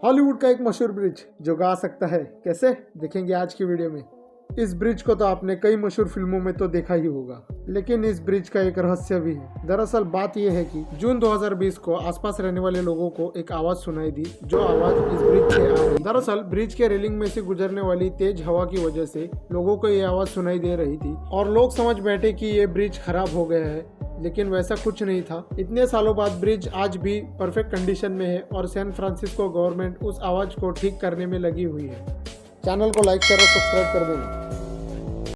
Hollywood का एक मशहूर ब्रिज जो गा सकता है, कैसे देखेंगे आज की वीडियो में। इस ब्रिज को तो आपने कई मशहूर फिल्मों में तो देखा ही होगा, लेकिन इस ब्रिज का एक रहस्य भी है। दरअसल बात यह है कि जून 2020 को आसपास रहने वाले लोगों को एक आवाज सुनाई दी, जो आवाज इस ब्रिज से आ रही। दरअसल ब्रिज के रेलिंग में से गुजरने वाली तेज हवा की वजह से लोगों को ये आवाज सुनाई दे रही थी और लोग समझ बैठे कि ये ब्रिज खराब हो गया है, लेकिन वैसा कुछ नहीं था। इतने सालों बाद ब्रिज आज भी परफेक्ट कंडीशन में है और सैन फ्रांसिस्को गवर्नमेंट उस आवाज को ठीक करने में लगी हुई है। चैनल को लाइक शेयर और सब्सक्राइब कर देना।